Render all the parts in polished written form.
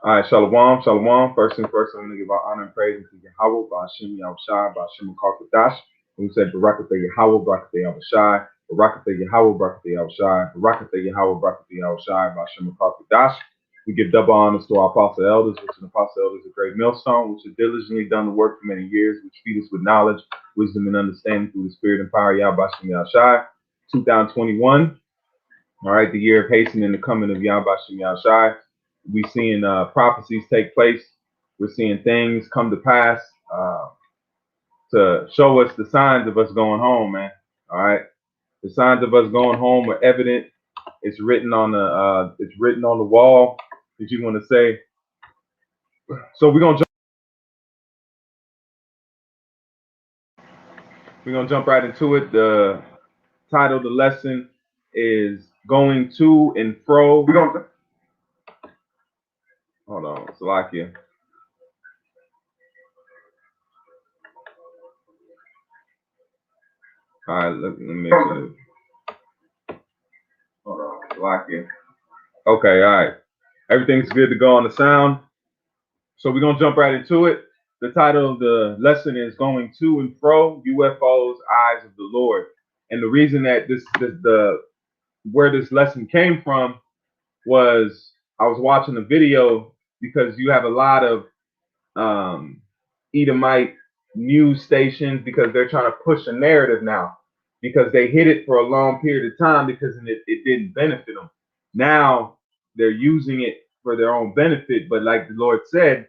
All right, Shalom, Shalom. First thing first, I'm going to give our honor and praise to Yahweh, Ba'ashim Yahushai, Ba'ashim Kakadash. And we said, Barakatah Yahweh, Barakatah Yahushai, Barakatah Yahweh, Barakatah Yahushai, Barakatah Yahweh, Barakatah Yahushai, Ba'ashim Kakadash. We give double honors to our apostle elders, which are the apostle elders of Great Millstone, which have diligently done the work for many years, which feed us with knowledge, wisdom, and understanding through the spirit and power of Yahweh, Ba'ashim Yahushai. 2021. All right, the year of hastening the coming of Yahweh Shem Yahushai. We're seeing prophecies take place. We're seeing things come to pass to show us the signs of us going home, man. All right, the signs of us going home are evident. It's written on the wall. That you want to say? So we're gonna jump right into it. The title of the lesson is "Going to and Fro." Hold on, Salakia. All right, let me make sure. Hold on, Salakia. Okay, all right. Everything's good to go on the sound. So we're gonna jump right into it. The title of the lesson is "Going to and Fro: UFOs, Eyes of the Lord." And the reason that the where this lesson came from was I was watching a video because you have a lot of Edomite news stations because they're trying to push a narrative now because they hid it for a long period of time because it didn't benefit them. Now they're using it for their own benefit, but like the Lord said,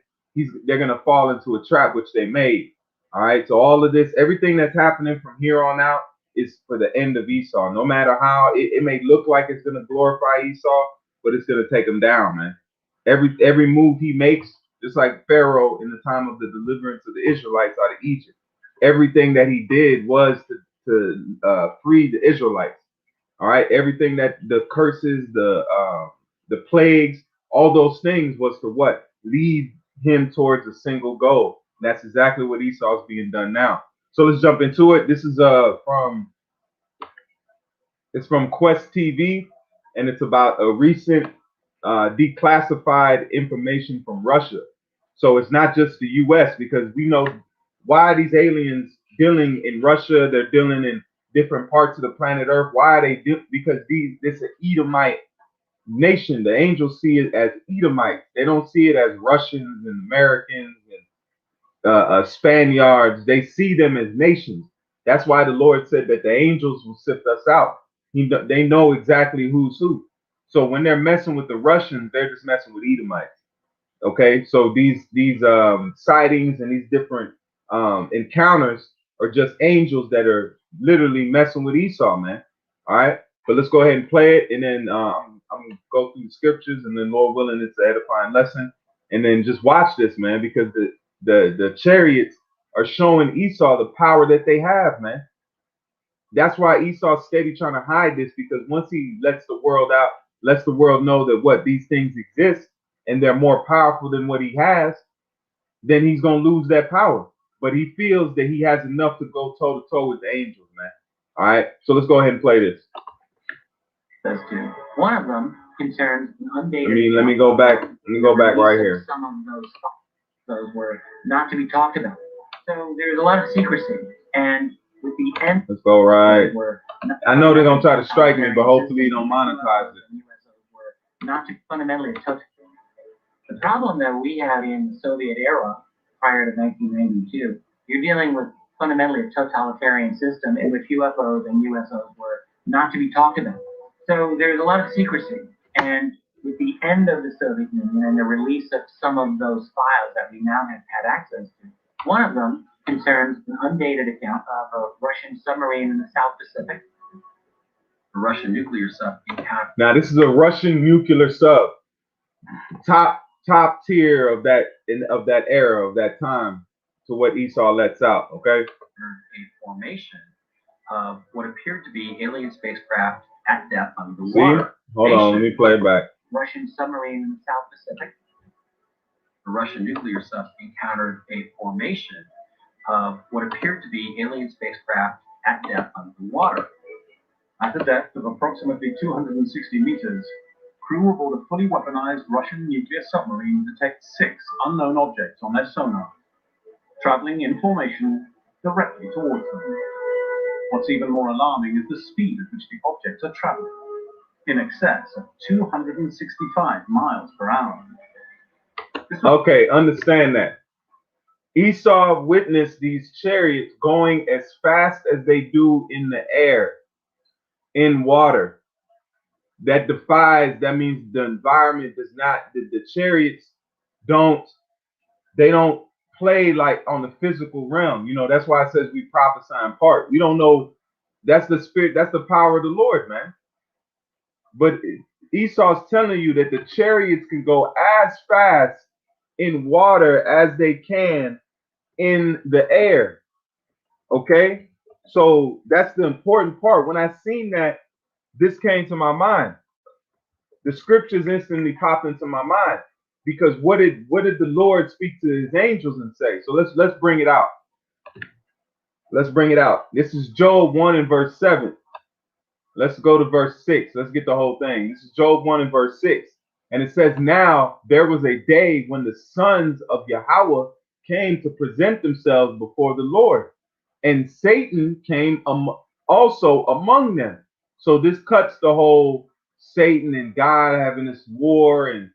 they're gonna fall into a trap which they made. All right, so all of this, everything that's happening from here on out is for the end of Esau. No matter how it may look like it's gonna glorify Esau, but it's gonna take him down, man. Every move he makes, just like Pharaoh in the time of the deliverance of the Israelites out of Egypt. Everything that he did was to free the Israelites. All right, everything that the curses, the plagues, all those things was to what lead him towards a single goal. And that's exactly what Esau's being done now. So let's jump into it. This is from Quest TV, and it's about a recent declassified information from Russia. So it's not just the U.S. because we know why are these aliens dealing in Russia? They're dealing in different parts of the planet Earth. Why are they? Because this is an Edomite nation. The angels see it as Edomites. They don't see it as Russians and Americans and Spaniards. They see them as nations. That's why the Lord said that the angels will sift us out. They know exactly who's who. So when they're messing with the Russians, they're just messing with Edomites. Okay, so these sightings and these different encounters are just angels that are literally messing with Esau, man. All right, but let's go ahead and play it, and then I'm gonna go through the scriptures, and then Lord willing, it's an edifying lesson, and then just watch this, man, because the chariots are showing Esau the power that they have, man. That's why Esau's steady trying to hide this because once he lets the world out, lets the world know that what these things exist and they're more powerful than what he has, then he's gonna lose that power. But he feels that he has enough to go toe to toe with the angels, man. All right, so let's go ahead and play this. Those two. One of them concerns an undated. Let me go back. Let me go back right here. Some of those were not to be talked about. So there's a lot of secrecy, and with the end. Let's go right. I know they're gonna try to strike me, but hopefully don't monetize it. Not to fundamentally touch. The problem that we had in the Soviet era prior to 1992, you're dealing with fundamentally a totalitarian system in which UFOs and USOs were not to be talked about. So there's a lot of secrecy, and with the end of the Soviet Union and the release of some of those files that we now have had access to, one of them concerns an undated account of a Russian submarine in the South Pacific. A Russian nuclear sub. Now this is a Russian nuclear sub, top tier of that era of that time to what Esau lets out. Okay. A formation of what appeared to be alien spacecraft at depth under the water. Hold on, let me play it back. Russian submarine in the South Pacific. The Russian nuclear sub encountered a formation of what appeared to be alien spacecraft at depth under the water. At a depth of approximately 260 meters, crew aboard a fully weaponized Russian nuclear submarine detects 6 unknown objects on their sonar, traveling in formation directly towards them. What's even more alarming is the speed at which the objects are traveling, in excess of 265 miles per hour. Okay, understand that. Esau witnessed these chariots going as fast as they do in the air, in water. That means the environment does not, the chariots don't, they don't play like on the physical realm. You know, that's why it says we prophesy in part. We don't know, that's the spirit, that's the power of the Lord, man. But Esau's telling you that the chariots can go as fast in water as they can in the air. Okay? So that's the important part. When I seen that, this came to my mind. The scriptures instantly popped into my mind. Because what did the Lord speak to his angels and say? So let's bring it out. Let's bring it out. This is Job 1 and verse 7. Let's go to verse 6. Let's get the whole thing. This is Job 1 and verse 6. And it says, now there was a day when the sons of Yahweh came to present themselves before the Lord, and Satan came also among them. So this cuts the whole Satan and God having this war and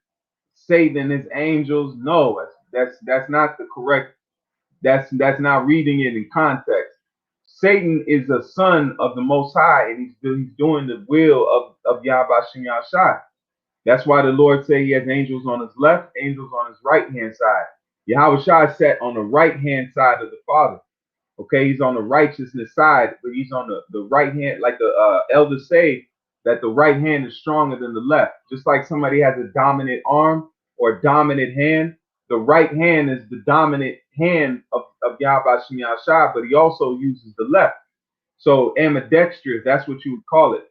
Satan and his angels. No, that's not the correct. That's not reading it in context. Satan is a son of the Most High, and he's doing the will of Yahweh Shem Yahshai. That's why the Lord say he has angels on his left, angels on his right hand side. Yahweh Shai sat on the right hand side of the Father. Okay, he's on the righteousness side, but he's on the right hand, like the elders say that the right hand is stronger than the left. Just like somebody has a dominant arm or a dominant hand, the right hand is the dominant hand of Yahweh Shem Yahshai, but he also uses the left. So ambidextrous, that's what you would call it.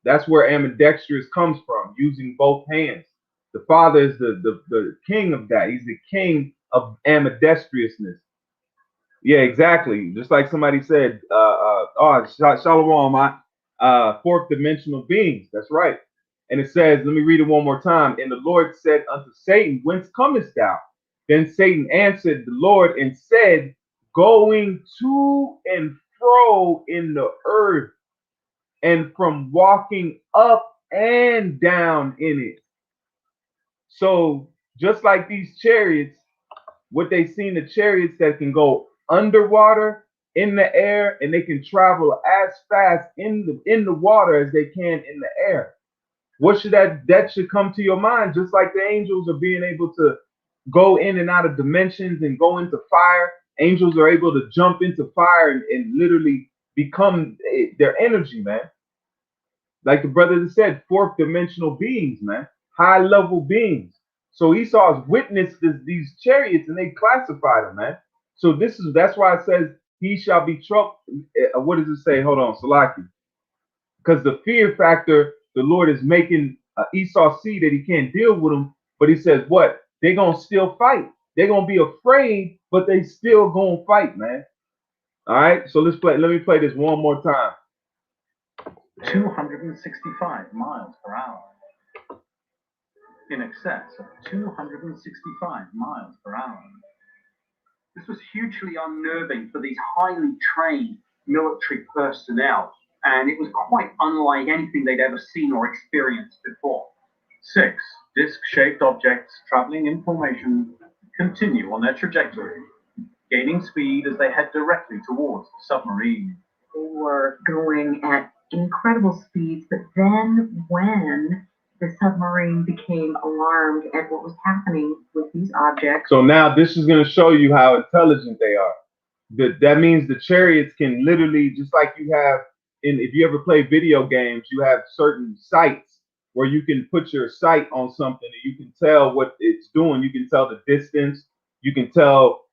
That's where ambidextrous comes from, using both hands. The Father is the king of that. He's the king of ambidextrousness. Yeah, exactly. Just like somebody said, Shalom, fourth dimensional beings. That's right. And it says, let me read it one more time. And the Lord said unto Satan, whence comest thou? Then Satan answered the Lord and said, going to and fro in the earth, and from walking up and down in it. So just like these chariots, what they seen, the chariots that can go underwater, in the air, and they can travel as fast in the water as they can in the air. What should that should come to your mind? Just like the angels are being able to go in and out of dimensions and go into fire. Angels are able to jump into fire and literally become their energy, man. Like the brother said, fourth dimensional beings, man, high level beings. So Esau's witnessed these chariots and they classified them, man. So that's why it says he shall be troubled. What does it say? Hold on, Salaki. Because the fear factor, the Lord is making Esau see that he can't deal with them. But he says, what? They're going to still fight. They're going to be afraid, but they still going to fight, man. All right. So let me play this one more time. 265 miles per hour. In excess of 265 miles per hour. This was hugely unnerving for these highly trained military personnel, and it was quite unlike anything they'd ever seen or experienced before. 6 disc-shaped objects traveling in formation continue on their trajectory, gaining speed as they head directly towards the submarine. They were going at incredible speeds, but then when the submarine became alarmed at what was happening with these objects. So now this is going to show you how intelligent they are. That means the chariots can literally, just like you have if you ever play video games, you have certain sights where you can put your sight on something and you can tell what it's doing. You can tell the distance. You can tell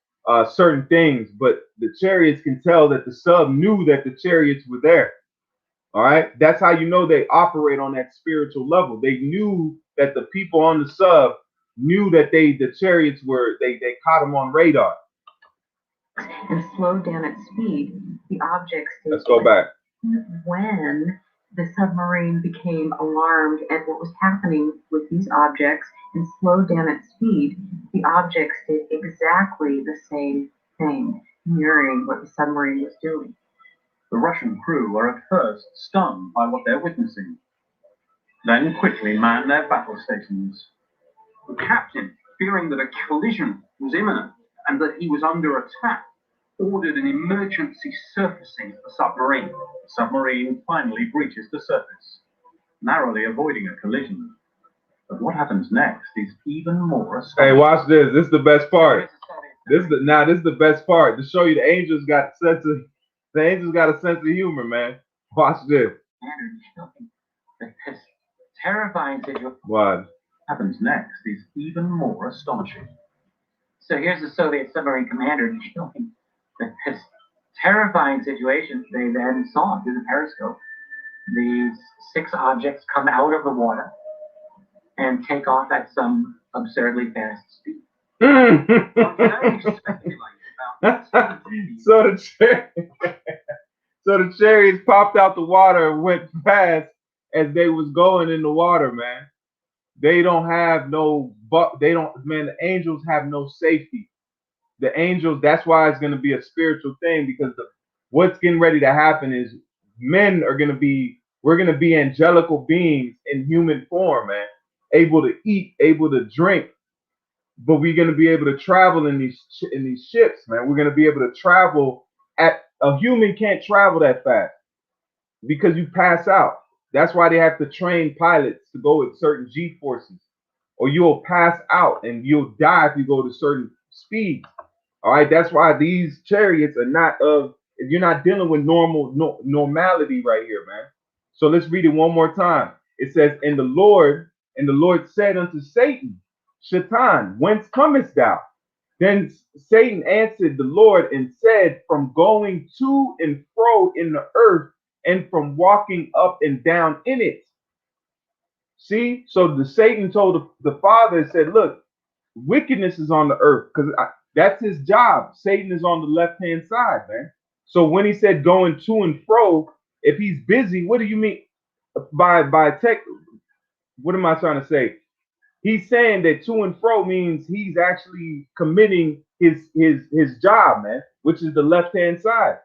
certain things, but the chariots can tell that the sub knew that the chariots were there. All right. That's how you know they operate on that spiritual level. They knew that the people on the sub knew that the chariots were, they caught them on radar. And slowed down at speed. The objects. Let's go back. When The submarine became alarmed at what was happening with these objects and slowed down its speed. The objects did exactly the same thing, mirroring what the submarine was doing. The Russian crew are at first stunned by what they're witnessing, then quickly man their battle stations. The captain, fearing that a collision was imminent and that he was under attack, ordered an emergency surfacing of the submarine. The submarine finally breaches the surface, narrowly avoiding a collision. But what happens next is even more Hey, astonishing. watch this. This is the best part. Here's a Soviet This is the best part to show you the angels got a sense of humor, man. Watch this. This terrifying situation. Watch. What happens next is even more astonishing. So here's the Soviet submarine commander dealing with this terrifying situation. They then saw through the periscope these 6 objects come out of the water and take off at some absurdly fast speed. One can only speculate about so the chariots popped out the water and went fast as they was going in the water, man. They don't have no man, the angels have no safety. The angels, that's why it's gonna be a spiritual thing, because what's getting ready to happen is we're gonna be angelical beings in human form, man. Able to eat, able to drink, but we're going to be able to travel in these ships, man. We're going to be able to travel at a human can't travel that fast because you pass out. That's why they have to train pilots to go at certain G forces, or you'll pass out and you'll die if you go to certain speeds. All right, that's why these chariots are not of. You're not dealing with normality right here, man. So let's read it one more time. It says, and the Lord said unto Satan, Shaitan, whence comest thou? Then Satan answered the Lord and said, from going to and fro in the earth, and from walking up and down in it. See, so the Satan told the Father and said, look, wickedness is on the earth, because that's his job. Satan is on the left hand side, man. So when he said going to and fro, if he's busy, what do you mean by tech? What am I trying to say? He's saying that to and fro means he's actually committing his job, man, which is the left hand side.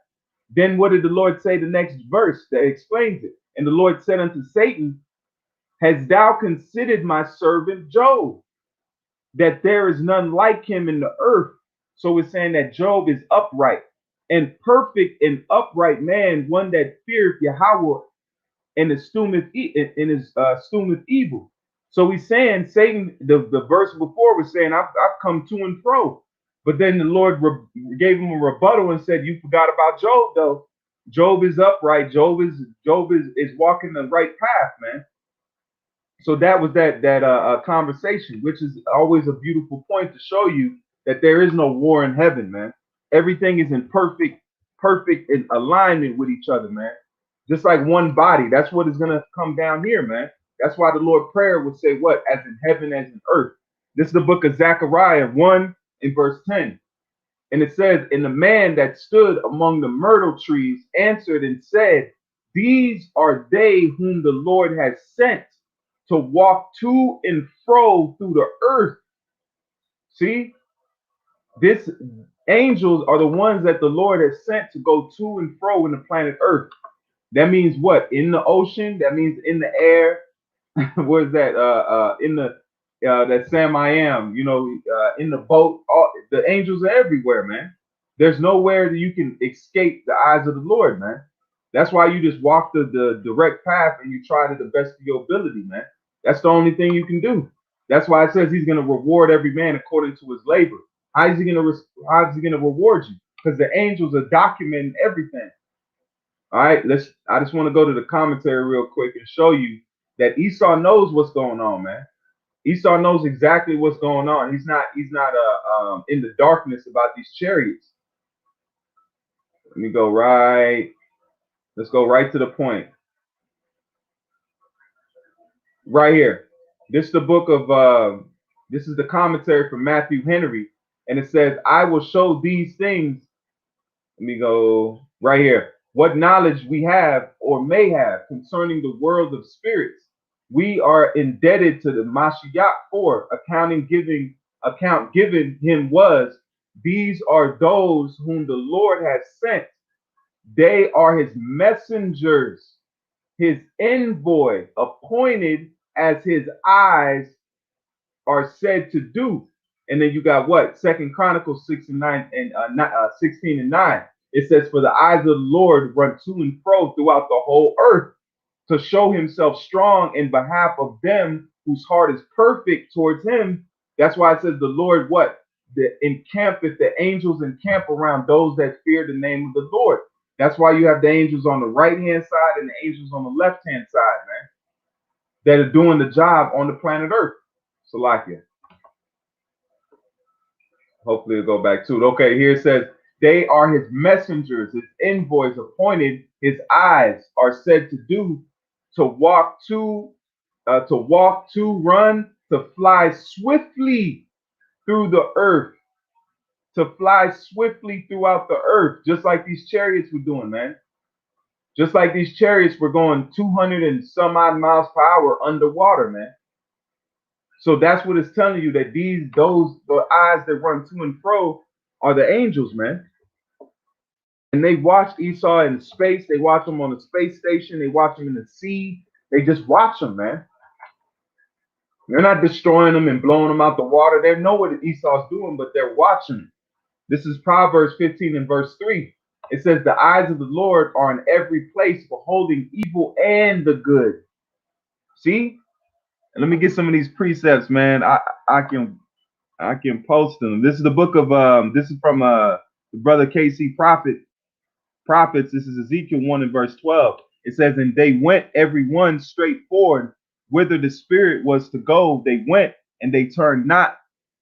Then what did the Lord say the next verse that explains it? And the Lord said unto Satan, hast thou considered my servant Job, that there is none like him in the earth? So it's saying that Job is upright and perfect and upright man, one that feareth Yahweh and escheweth evil. So he's saying Satan, the verse before was saying, I've come to and fro. But then the Lord gave him a rebuttal and said, you forgot about Job, though. Job is upright. Job is walking the right path, man. So that was that conversation, which is always a beautiful point to show you that there is no war in heaven, man. Everything is in perfect in alignment with each other, man. Just like one body. That's what is gonna come down here, man. That's why the Lord prayer would say, what? As in heaven, as in earth. This is the book of Zechariah 1 in verse 10. And it says, and the man that stood among the myrtle trees answered and said, these are they whom the Lord has sent to walk to and fro through the earth. See, this angels are the ones that the Lord has sent to go to and fro in the planet Earth. That means what? In the ocean. That means in the air. What is that? In the that Sam I am. In the boat. All the angels are everywhere, man. There's nowhere that you can escape the eyes of the Lord, man. That's why you just walk the direct path and you try to the best of your ability, man. That's the only thing you can do. That's why it says he's going to reward every man according to his labor. How is he going to reward you? Because the angels are documenting everything. All right, I just want to go to the commentary real quick and show you that Esau knows what's going on, man. Esau knows exactly what's going on. He's not in the darkness about these chariots. Let me go right. Let's go right to the point. Right here. This is the book of this is the commentary from Matthew Henry, and it says, I will show these things. Let me go right here. what knowledge we have or may have concerning the world of spirits, we are indebted to the Mashiach for account given him was, these are those whom the Lord has sent. They are his messengers, his envoy, appointed as his eyes are said to do. And then you got what? Second Chronicles 6 and 9 and 16 and 9. It says, for the eyes of the Lord run to and fro throughout the whole earth to show himself strong in behalf of them whose heart is perfect towards him. That's why it says the Lord what? The angels encamp around those that fear the name of the Lord. That's why you have the angels on the right hand side and the angels on the left hand side, man, that are doing the job on the planet Earth. Salakia. Hopefully it'll go back to it. Okay, here it says, they are his messengers, his envoys appointed, his eyes are said to do, to walk to run, to fly swiftly through the earth, to fly swiftly throughout the earth, just like these chariots were doing, man. Just like these chariots were going 200 and some odd miles per hour underwater, man. So that's what it's telling you, that the eyes that run to and fro are the angels, man. And they watched Esau in space. They watch him on the space station. They watch him in the sea. They just watch him, man. They're not destroying them and blowing them out the water. They know what Esau's doing, but they're watching him. This is Proverbs 15 and verse 3. It says, the eyes of the Lord are in every place, beholding evil and the good. See? And let me get some of these precepts, man. I can post them. This is the book of this is from the brother KC Prophets. This is Ezekiel 1 and verse 12. It says, and they went every one straight forward, whither the spirit was to go, they went, and they turned not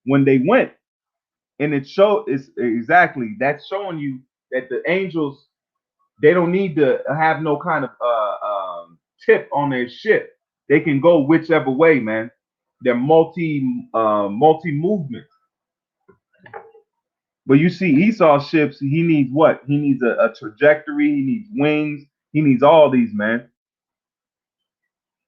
when they went. And it is exactly, that's showing you that the angels, they don't need to have no kind of tip on their ship. They can go whichever way, man. They're multi movement. But you see Esau's ships, he needs what? He needs a trajectory, he needs wings, he needs all these, man.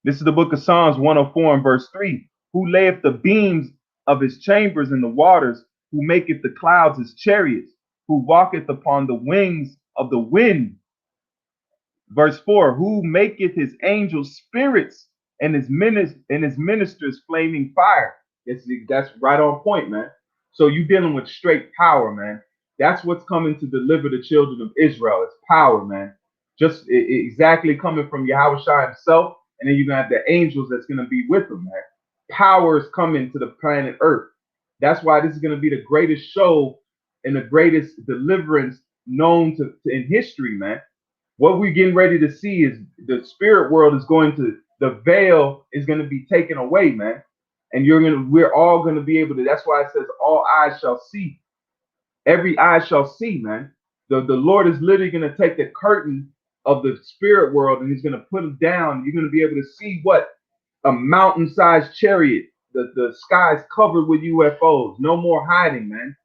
This is the book of Psalms 104 and verse 3. Who layeth the beams of his chambers in the waters, who maketh the clouds his chariots, who walketh upon the wings of the wind. Verse 4, who maketh his angels spirits and his ministers flaming fire. That's right on point, man. So you're dealing with straight power, man. That's what's coming to deliver the children of Israel. It's power, man. Just exactly coming from Yahweh Shai himself. And then you're going to have the angels that's going to be with them, man. Power is coming to the planet Earth. That's why this is going to be the greatest show and the greatest deliverance known in history, man. What we're getting ready to see is the spirit world is the veil is going to be taken away, man. And we're all going to be able to, that's why it says all eyes shall see. Every eye shall see, man. The Lord is literally going to take the curtain of the spirit world and he's going to put it down. You're going to be able to see what? A mountain-sized chariot. The sky's covered with UFOs. No more hiding, man.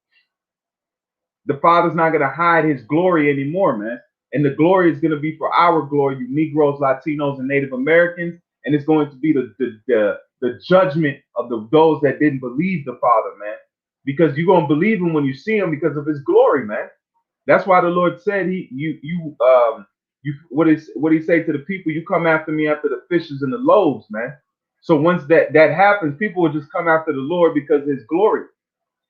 The Father's not going to hide his glory anymore, man. And the glory is going to be for our glory, you Negroes, Latinos, and Native Americans. And it's going to be the judgment of those that didn't believe the Father, man. Because you're going to believe him when you see him because of his glory, man. That's why the Lord said what he say to the people, you come after me after the fishes and the loaves, man. So once that happens, people will just come after the Lord because of his glory.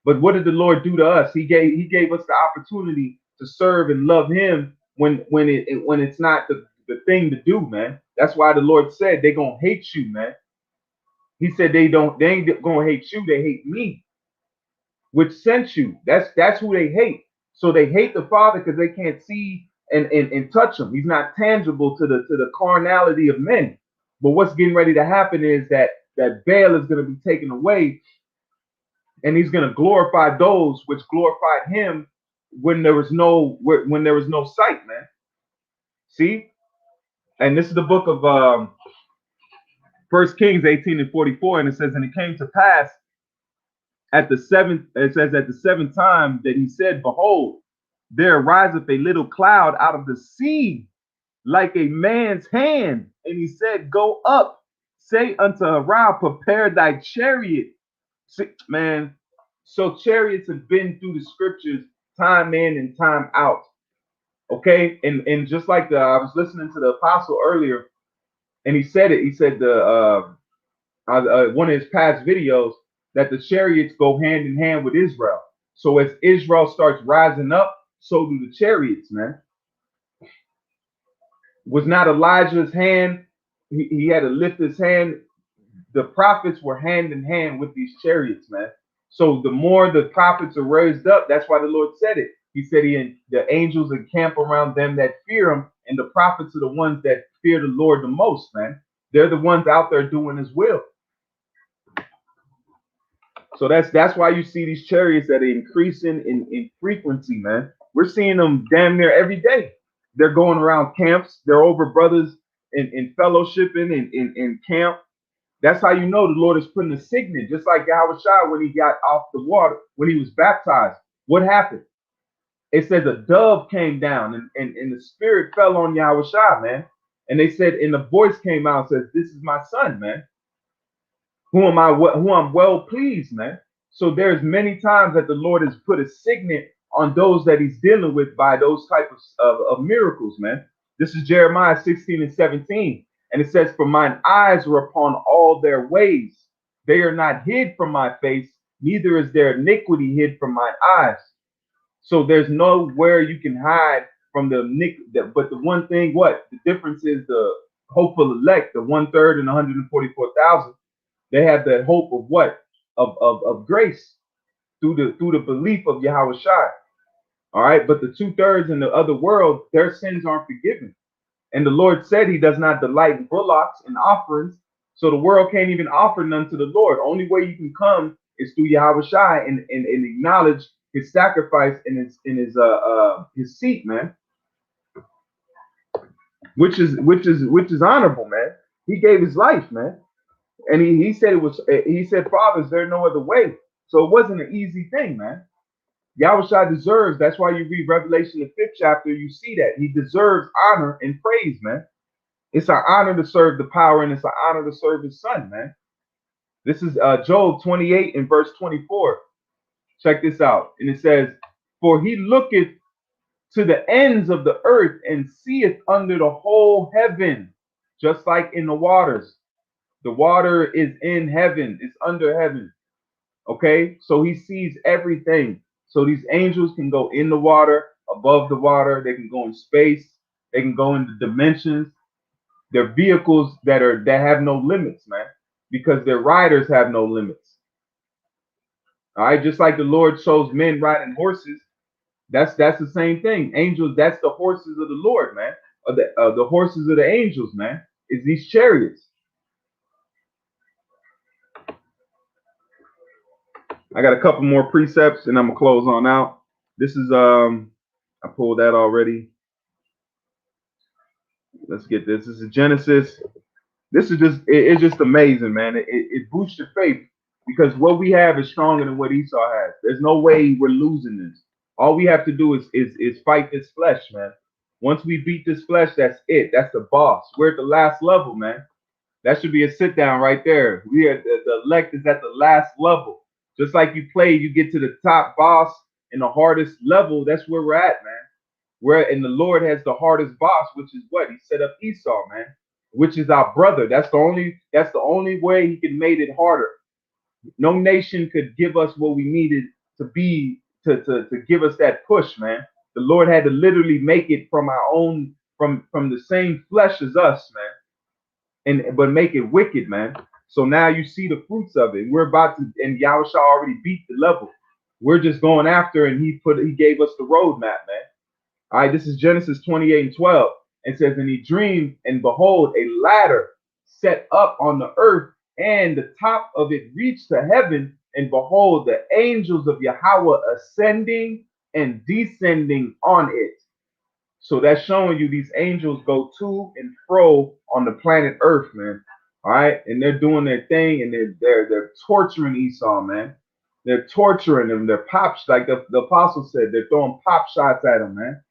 But what did the Lord do to us? He gave us the opportunity to serve and love him when it's not the thing to do, man. That's why the Lord said they're gonna hate you, man. He said they ain't gonna hate you, they hate me, which sent you. That's who they hate. So they hate the Father because they can't see and touch him. He's not tangible to the carnality of men. But what's getting ready to happen is that veil is going to be taken away, and he's going to glorify those which glorified him when there was no sight, man. See? And this is the book of 1 Kings 18 and 44, and it says, and it came to pass at the seventh time that he said, behold, there riseth a little cloud out of the sea like a man's hand. And he said, Go up, say unto Haran, prepare thy chariot. See, man, so chariots have been through the scriptures time in and time out. Okay, and just like I was listening to the apostle earlier, and he said it. He said one of his past videos that the chariots go hand in hand with Israel. So as Israel starts rising up, so do the chariots, man. Was not Elijah's hand? He had to lift his hand. The prophets were hand in hand with these chariots, man. So the more the prophets are raised up, that's why the Lord said it. He said the angels encamp around them that fear him, and the prophets are the ones that fear the Lord the most, man. They're the ones out there doing his will. So that's why you see these chariots that are increasing in frequency, man. We're seeing them damn near every day. They're going around camps. They're over brothers in fellowshipping in camp. That's how you know the Lord is putting a signet, just like Yahweh Shai when he got off the water, when he was baptized. What happened? It says a dove came down and the spirit fell on Yahweh Shai, man. And they said, and the voice came out and says, This is my son, man. Who I'm well pleased, man. So there's many times that the Lord has put a signet on those that he's dealing with by those type of miracles, man. This is Jeremiah 16 and 17. And it says, For mine eyes are upon all their ways. They are not hid from my face, neither is their iniquity hid from mine eyes. So there's nowhere you can hide from the iniquity. But the one thing, what? The difference is the hopeful elect, the 1/3 and 144,000. They have that hope of what? Of grace through the belief of Yahweh Shai. All right. But the 2/3 in the other world, their sins aren't forgiven. And the Lord said he does not delight in bullocks and offerings. So the world can't even offer none to the Lord. Only way you can come is through Yahweh Shai and acknowledge his sacrifice in his seat, man. Which is honorable, man. He gave his life, man. And he said he said, Father, is there no other way? So it wasn't an easy thing, man. Yahushua deserves, that's why you read Revelation, the 5th chapter, you see that. He deserves honor and praise, man. It's our honor to serve the power, and it's our honor to serve his son, man. This is Job 28 and verse 24. Check this out. And it says, For he looketh to the ends of the earth and seeth under the whole heaven, just like in the waters. The water is in heaven. It's under heaven. Okay? So he sees everything. So these angels can go in the water, above the water. They can go in space. They can go into dimensions. They're vehicles that have no limits, man, because their riders have no limits. All right? Just like the Lord shows men riding horses, that's the same thing. Angels, that's the horses of the Lord, man. The horses of the angels, man, is these chariots. I got a couple more precepts and I'm gonna close on out. This is I pulled that already. Let's get this. This is Genesis. This is it's just amazing, man. It boosts your faith because what we have is stronger than what Esau has. There's no way we're losing this. All we have to do is fight this flesh, man. Once we beat this flesh, that's it. That's the boss. We're at the last level, man. That should be a sit down right there. We are the elect is at the last level. Just like you play, you get to the top boss and the hardest level. That's where we're at, man. And the Lord has the hardest boss, which is what? He set up Esau, man, which is our brother. That's the only way he could made it harder. No nation could give us what we needed to be to give us that push, man. The Lord had to literally make it from our own, from the same flesh as us, man. But make it wicked, man. So now you see the fruits of it. We're about to, and Yahushua already beat the level. We're just going after, and he gave us the roadmap, man. All right, this is Genesis 28 and 12. It says, And he dreamed, and behold, a ladder set up on the earth, and the top of it reached to heaven, and behold, the angels of Yahweh ascending and descending on it. So that's showing you these angels go to and fro on the planet Earth, man. All right, and they're doing their thing, and they're torturing Esau, man. They're torturing them. They're like the apostle said, they're throwing pop shots at them, man.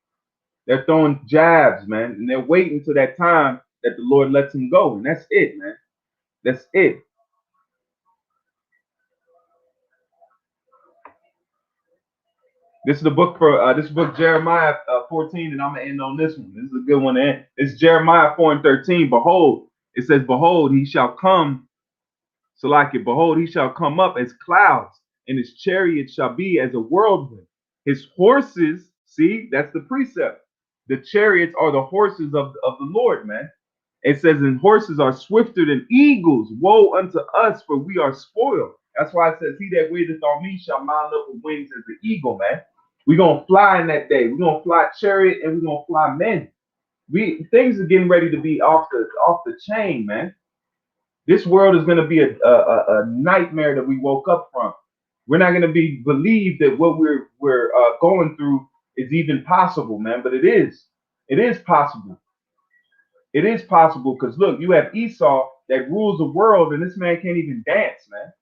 They're throwing jabs, man. And they're waiting till that time that the Lord lets them go. And that's it, man. That's it. This is the book for this book Jeremiah 14, and I'm gonna end on this one. This is a good one to end. It's Jeremiah 4:13. Behold, it says, behold, he shall come. So like it, behold, he shall come up as clouds, and his chariot shall be as a whirlwind. His horses, see, that's the precept. The chariots are the horses of the Lord, man. It says, and horses are swifter than eagles. Woe unto us, for we are spoiled. That's why it says, he that waiteth on me shall mount up with wings as an eagle, man. We're gonna fly in that day. We're gonna fly chariot and we're gonna fly men. Things are getting ready to be off the chain, man. This world is gonna be a nightmare that we woke up from. We're not gonna believe that what we're going through is even possible, man. But it is. It is possible. It is possible because look, you have Esau that rules the world, and this man can't even dance, man.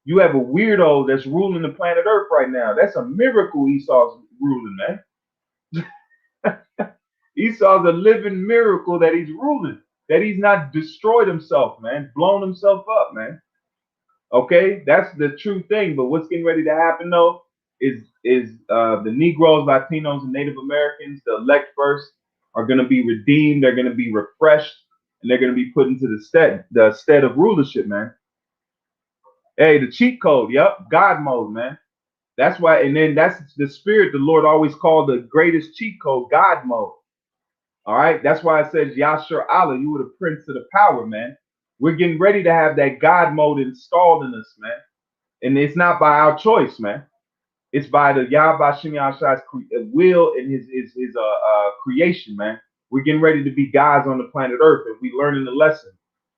You have a weirdo that's ruling the planet Earth right now. That's a miracle Esau's ruling, man. Esau's a living miracle that he's ruling, that he's not destroyed himself, man, blown himself up, man. Okay, that's the true thing. But what's getting ready to happen though is the Negroes, Latinos, and Native Americans, the elect first, are going to be redeemed. They're going to be refreshed, and they're going to be put into the stead of rulership, man. Hey, the cheat code, yep, God mode, man. That's why, and then that's the spirit the Lord always called the greatest cheat code, God mode. All right, that's why it says Yashar Allah, you were the prince of the power, man. We're getting ready to have that God mode installed in us, man. And it's not by our choice, man. It's by the Yah Bashim Yahshai's will and his creation, man. We're getting ready to be gods on the planet Earth, and we're learning the lesson.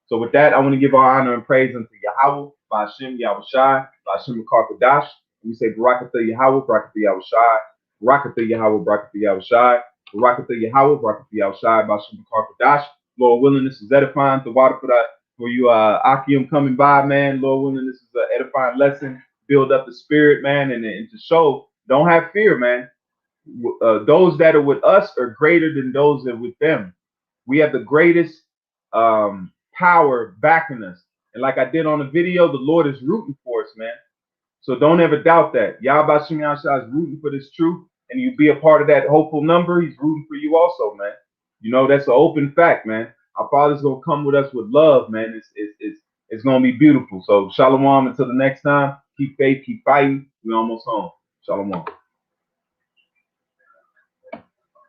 So with that, I want to give our honor and praise unto Yahweh, Bashim Yahushai, Bashim Karkadash. We say Barakatha Yahweh, Barakatha Yahushai, Barakatha Yahweh, Barakatha Yahushai, Barakatha Yahweh, Barakatha Yahushai, Bashim Karkadash. Lord willing, this is edifying. The water for you, Akim coming by, man. Lord willing, this is an edifying lesson. Build up the spirit, man, and to show, don't have fear, man. Those that are with us are greater than those that are with them. We have the greatest power backing us. And like I did on the video, the Lord is rooting for us, man. So don't ever doubt that. Yahweh Shem Yahshua is rooting for this truth, and you be a part of that hopeful number. He's rooting for you also, man. You know, that's an open fact, man. Our Father's going to come with us with love, man. It's going to be beautiful. So shalom until the next time. Keep faith, keep fighting. We're almost home. Shalom.